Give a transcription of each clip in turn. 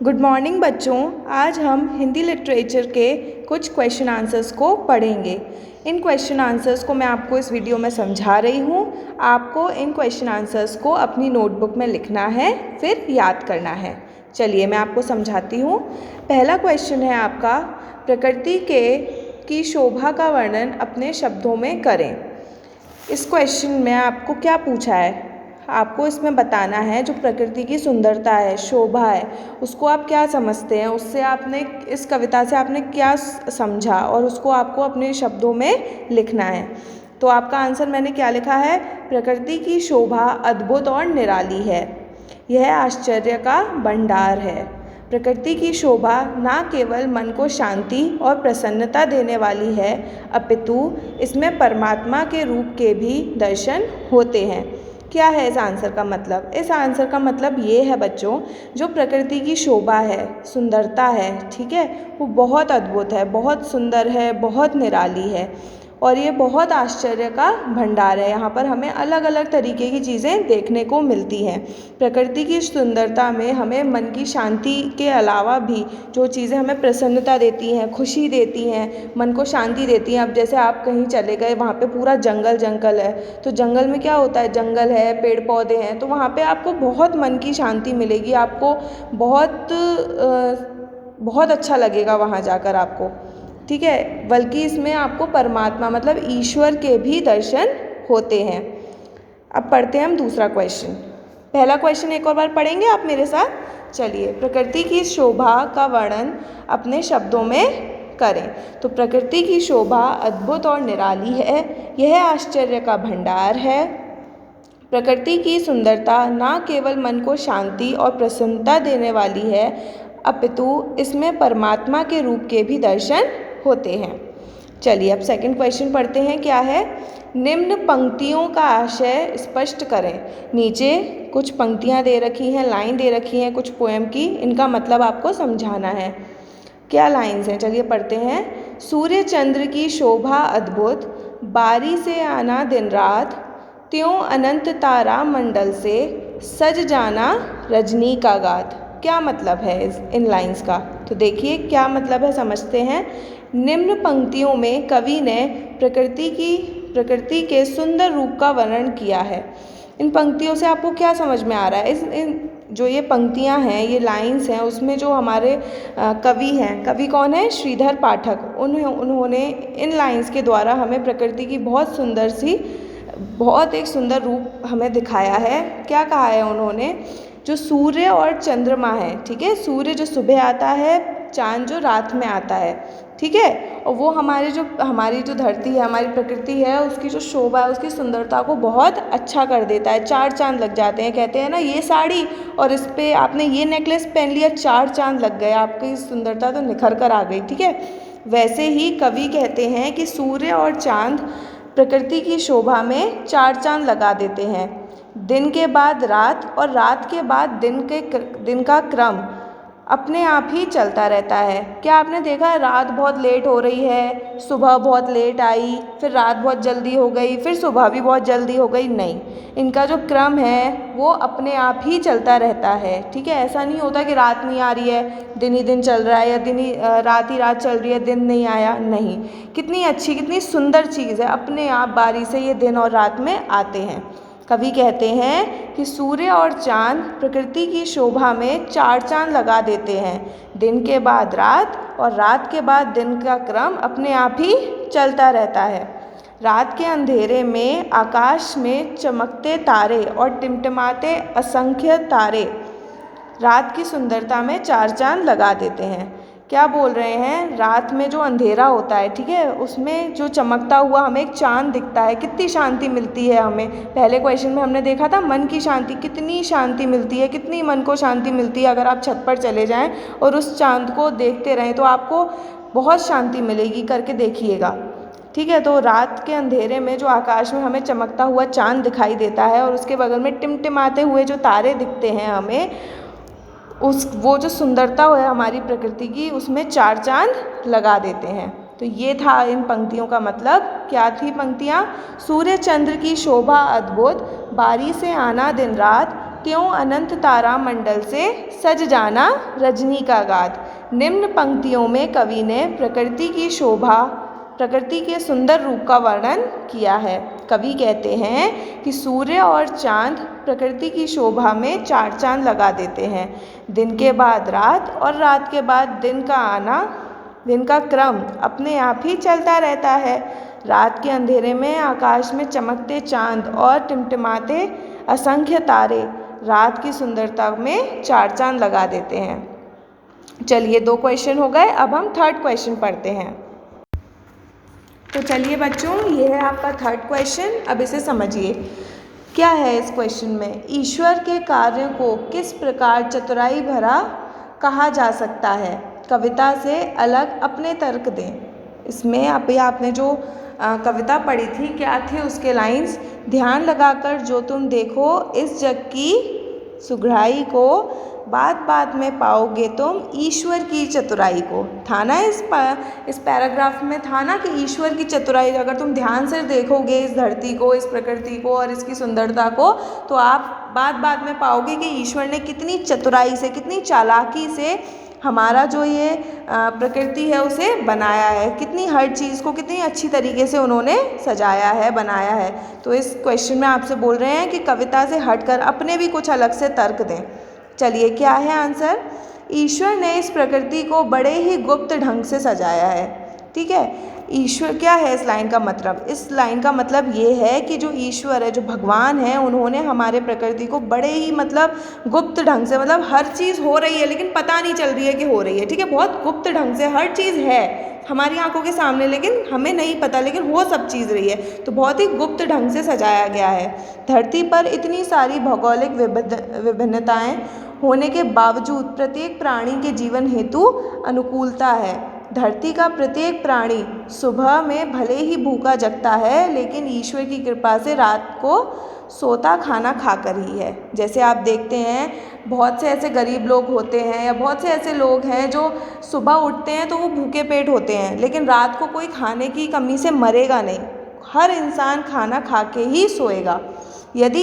Good morning बच्चों। आज हम हिंदी लिटरेचर के कुछ क्वेश्चन आंसर्स को पढ़ेंगे। इन क्वेश्चन आंसर्स को मैं आपको इस वीडियो में समझा रही हूँ। आपको इन क्वेश्चन आंसर्स को अपनी नोटबुक में लिखना है, फिर याद करना है। चलिए मैं आपको समझाती हूँ। पहला क्वेश्चन है आपका, प्रकृति की शोभा का वर्णन अपने शब्दों में करें। इस क्वेश्चन में आपको क्या पूछा है? आपको इसमें बताना है जो प्रकृति की सुंदरता है, शोभा है, उसको आप क्या समझते हैं, उससे आपने इस कविता से आपने क्या समझा और उसको आपको अपने शब्दों में लिखना है। तो आपका आंसर मैंने क्या लिखा है? प्रकृति की शोभा अद्भुत और निराली है, यह आश्चर्य का भंडार है। प्रकृति की शोभा न केवल मन को शांति और प्रसन्नता देने वाली है, अपितु इसमें परमात्मा के रूप के भी दर्शन होते हैं। क्या है इस आंसर का मतलब? इस आंसर का मतलब ये है बच्चों, जो प्रकृति की शोभा है, सुंदरता है, ठीक है, वो बहुत अद्भुत है, बहुत सुंदर है, बहुत निराली है और ये बहुत आश्चर्य का भंडार है। यहाँ पर हमें अलग अलग तरीके की चीज़ें देखने को मिलती हैं। प्रकृति की सुंदरता में हमें मन की शांति के अलावा भी जो चीज़ें हमें प्रसन्नता देती हैं, खुशी देती हैं, मन को शांति देती हैं। अब जैसे आप कहीं चले गए, वहाँ पे पूरा जंगल जंगल है, तो जंगल में क्या होता है? जंगल है, पेड़ पौधे हैं, तो वहाँ पे आपको बहुत मन की शांति मिलेगी, आपको बहुत अच्छा लगेगा वहाँ जाकर आपको, ठीक है। बल्कि इसमें आपको परमात्मा मतलब ईश्वर के भी दर्शन होते हैं। अब पढ़ते हैं हम दूसरा क्वेश्चन। पहला क्वेश्चन एक और बार पढ़ेंगे आप मेरे साथ। चलिए, प्रकृति की शोभा का वर्णन अपने शब्दों में करें। तो प्रकृति की शोभा अद्भुत और निराली है, यह आश्चर्य का भंडार है। प्रकृति की सुंदरता न केवल मन को शांति और प्रसन्नता देने वाली है, अपितु इसमें परमात्मा के रूप के भी दर्शन होते हैं। चलिए अब सेकंड क्वेश्चन पढ़ते हैं। क्या है? निम्न पंक्तियों का आशय स्पष्ट करें। नीचे कुछ पंक्तियां दे रखी हैं, लाइन दे रखी हैं कुछ पोएम की, इनका मतलब आपको समझाना है। क्या लाइन्स हैं? चलिए पढ़ते हैं। सूर्य चंद्र की शोभा अद्भुत, बारी से आना दिन रात, त्यों अनंत तारा मंडल से सज जाना रजनी का गात। क्या मतलब है इन लाइंस का? तो देखिए क्या मतलब है, समझते हैं। निम्न पंक्तियों में कवि ने प्रकृति के सुंदर रूप का वर्णन किया है। इन पंक्तियों से आपको क्या समझ में आ रहा है? जो ये पंक्तियां हैं, ये लाइंस हैं, उसमें जो हमारे कवि हैं, कवि कौन है? श्रीधर पाठक। उन्होंने इन लाइंस के द्वारा हमें प्रकृति की बहुत एक सुंदर रूप हमें दिखाया है। क्या कहा है उन्होंने? जो सूर्य और चंद्रमा है, ठीक है, सूर्य जो सुबह आता है, चांद जो रात में आता है, ठीक है, और वो हमारी जो धरती है, हमारी प्रकृति है, उसकी जो शोभा है, उसकी सुंदरता को बहुत अच्छा कर देता है। चार चांद लग जाते हैं, कहते हैं ना, ये साड़ी और इस पे आपने ये नेकलेस पहन लिया, चार चांद लग गए, आपकी सुंदरता तो निखर कर आ गई, ठीक है। वैसे ही कवि कहते हैं कि सूर्य और चांद प्रकृति की शोभा में चार चांद लगा देते हैं। दिन के बाद रात और रात के बाद दिन का क्रम अपने आप ही चलता रहता है। क्या आपने देखा है? रात बहुत लेट हो रही है, सुबह बहुत लेट आई, फिर रात बहुत जल्दी हो गई, फिर सुबह भी बहुत जल्दी हो गई। नहीं, इनका जो क्रम है वो अपने आप ही चलता रहता है, ठीक है। ऐसा नहीं होता कि रात नहीं आ रही है, दिन ही दिन चल रहा है, या रात ही रात चल रही है, दिन नहीं आया। नहीं, कितनी अच्छी, कितनी सुंदर चीज़ है, अपने आप बारी से ये दिन और रात में आते हैं। कवि कहते हैं कि सूर्य और चांद प्रकृति की शोभा में चार चांद लगा देते हैं। दिन के बाद रात और रात के बाद दिन का क्रम अपने आप ही चलता रहता है। रात के अंधेरे में आकाश में चमकते तारे और टिमटिमाते असंख्य तारे रात की सुंदरता में चार चांद लगा देते हैं। क्या बोल रहे हैं? रात में जो अंधेरा होता है, ठीक है, उसमें जो चमकता हुआ हमें एक चांद दिखता है, कितनी शांति मिलती है हमें। पहले क्वेश्चन में हमने देखा था मन की शांति, कितनी शांति मिलती है, कितनी मन को शांति मिलती है। अगर आप छत पर चले जाएं और उस चांद को देखते रहें तो आपको बहुत शांति मिलेगी, करके देखिएगा, ठीक है। तो रात के अंधेरे में जो आकाश में हमें चमकता हुआ चांद दिखाई देता है और उसके बगल में टिमटिमाते हुए जो तारे दिखते हैं हमें, वो जो सुंदरता है हमारी प्रकृति की, उसमें चार चांद लगा देते हैं। तो ये था इन पंक्तियों का मतलब। क्या थी पंक्तियाँ? सूर्य चंद्र की शोभा अद्भुत, बारी से आना दिन रात, त्यों अनंत तारा मंडल से सज जाना रजनी का गात। निम्न पंक्तियों में कवि ने प्रकृति की शोभा, प्रकृति के सुंदर रूप का वर्णन किया है। कवि कहते हैं कि सूर्य और चांद प्रकृति की शोभा में चार चांद लगा देते हैं। दिन के बाद रात और रात के बाद दिन का आना, दिन का क्रम अपने आप ही चलता रहता है। रात के अंधेरे में आकाश में चमकते चांद और टिमटिमाते असंख्य तारे रात की सुंदरता में चार चांद लगा देते हैं। चलिए 2 क्वेश्चन हो गए, अब हम 3rd क्वेश्चन पढ़ते हैं। तो चलिए बच्चों, ये है आपका 3rd क्वेश्चन। अब इसे समझिए, क्या है इस क्वेश्चन में। ईश्वर के कार्य को किस प्रकार चतुराई भरा कहा जा सकता है, कविता से अलग अपने तर्क दें। इसमें अभी आपने जो कविता पढ़ी थी, क्या थे उसके लाइंस। ध्यान लगाकर जो तुम देखो इस जग की सुघड़ाई को, बात बात में पाओगे तुम ईश्वर की चतुराई को। था ना इस पैराग्राफ में था ना कि ईश्वर की चतुराई, अगर तुम ध्यान से देखोगे इस धरती को, इस प्रकृति को और इसकी सुंदरता को, तो आप बात बात में पाओगे कि ईश्वर ने कितनी चतुराई से, कितनी चालाकी से हमारा जो ये प्रकृति है उसे बनाया है, कितनी हर चीज़ को कितनी अच्छी तरीके से उन्होंने सजाया है, बनाया है। तो इस क्वेश्चन में आपसे बोल रहे हैं कि कविता से हटकर अपने भी कुछ अलग से तर्क दें। चलिए, क्या है आंसर। ईश्वर ने इस प्रकृति को बड़े ही गुप्त ढंग से सजाया है। ठीक है, ईश्वर क्या है इस लाइन का मतलब। इस लाइन का मतलब ये है कि जो ईश्वर है, जो भगवान है, उन्होंने हमारे प्रकृति को बड़े ही मतलब गुप्त ढंग से, मतलब हर चीज़ हो रही है लेकिन पता नहीं चल रही है कि हो रही है। ठीक है, बहुत गुप्त ढंग से हर चीज़ है हमारी आंखों के सामने, लेकिन हमें नहीं पता, लेकिन हो सब चीज़ रही है। तो बहुत ही गुप्त ढंग से सजाया गया है। धरती पर इतनी सारी भौगोलिक विभिन्नताएं होने के बावजूद प्रत्येक प्राणी के जीवन हेतु अनुकूलता है। धरती का प्रत्येक प्राणी सुबह में भले ही भूखा जगता है, लेकिन ईश्वर की कृपा से रात को सोता खाना खाकर ही है। जैसे आप देखते हैं, बहुत से ऐसे गरीब लोग होते हैं या बहुत से ऐसे लोग हैं जो सुबह उठते हैं तो वो भूखे पेट होते हैं, लेकिन रात को कोई खाने की कमी से मरेगा नहीं। हर इंसान खाना खा के ही सोएगा। यदि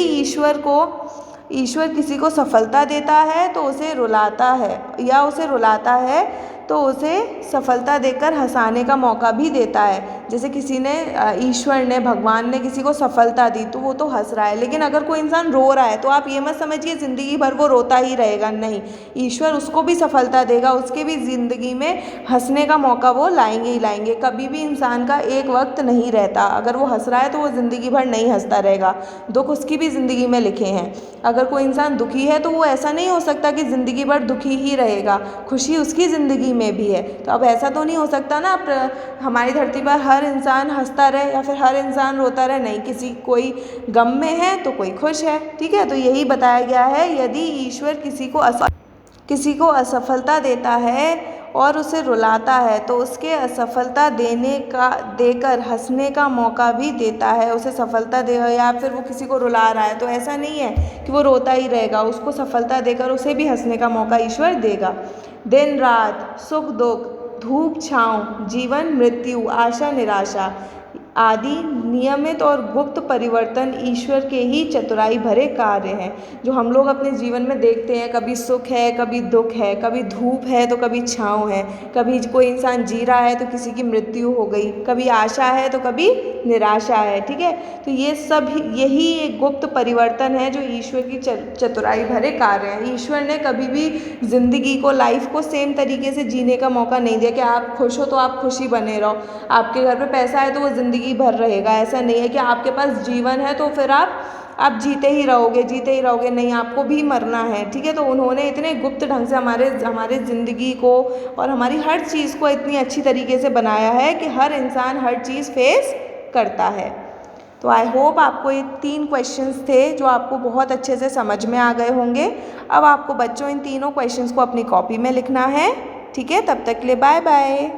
ईश्वर किसी को सफलता देता है तो उसे रुलाता है, या उसे रुलाता है तो उसे सफलता देकर हंसाने का मौका भी देता है। जैसे किसी ने, ईश्वर ने, भगवान ने किसी को सफलता दी तो वो तो हंस रहा है, लेकिन अगर कोई इंसान रो रहा है तो आप ये मत समझिए ज़िंदगी भर वो रोता ही रहेगा। नहीं, ईश्वर उसको भी सफलता देगा, उसके भी ज़िंदगी में हंसने का मौका वो लाएंगे ही लाएंगे। कभी भी इंसान का एक वक्त नहीं रहता। अगर वो हंस रहा है तो वो ज़िंदगी भर नहीं हंसता रहेगा, दुख उसकी भी ज़िंदगी में लिखे हैं। अगर कोई इंसान दुखी है तो वो ऐसा नहीं हो सकता कि ज़िंदगी भर दुखी ही रहेगा, खुशी उसकी ज़िंदगी में भी है। तो अब ऐसा तो नहीं हो सकता ना हमारी धरती पर हर इंसान हंसता रहे या फिर हर इंसान रोता रहे। नहीं, कोई गम में है तो कोई खुश है। ठीक है, तो यही बताया गया है, यदि ईश्वर किसी को असफलता देता है और उसे रुलाता है तो उसके असफलता देकर हंसने का मौका भी देता है। उसे सफलता दे, या फिर वो किसी को रुला रहा है तो ऐसा नहीं है कि वो रोता ही रहेगा, उसको सफलता देकर उसे भी हंसने का मौका ईश्वर देगा। दिन रात, सुख दुख, धूप छाँव, जीवन मृत्यु, आशा निराशा आदि नियमित और गुप्त परिवर्तन ईश्वर के ही चतुराई भरे कार्य हैं, जो हम लोग अपने जीवन में देखते हैं। कभी सुख है, कभी दुख है, कभी धूप है तो कभी छाँव है, कभी कोई इंसान जी रहा है तो किसी की मृत्यु हो गई, कभी आशा है तो कभी निराशा है। ठीक है, तो ये सब यही एक गुप्त परिवर्तन है जो ईश्वर की चतुराई भरे कार्य हैं। ईश्वर ने कभी भी ज़िंदगी को, लाइफ को सेम तरीके से जीने का मौका नहीं दिया कि आप खुश हो तो आप खुशी बने रहो, आपके घर पे पैसा है तो वो ज़िंदगी भर रहेगा। ऐसा नहीं है कि आपके पास जीवन है तो फिर आप जीते ही रहोगे। नहीं, आपको भी मरना है। ठीक है, तो उन्होंने इतने गुप्त ढंग से हमारे ज़िंदगी को और हमारी हर चीज़ को इतनी अच्छी तरीके से बनाया है कि हर इंसान हर चीज़ फेस करता है। तो आई होप आपको ये 3 क्वेश्चंस थे जो आपको बहुत अच्छे से समझ में आ गए होंगे। अब आपको बच्चों इन तीनों क्वेश्चंस को अपनी कॉपी में लिखना है। ठीक है, तब तक के लिए बाय बाय।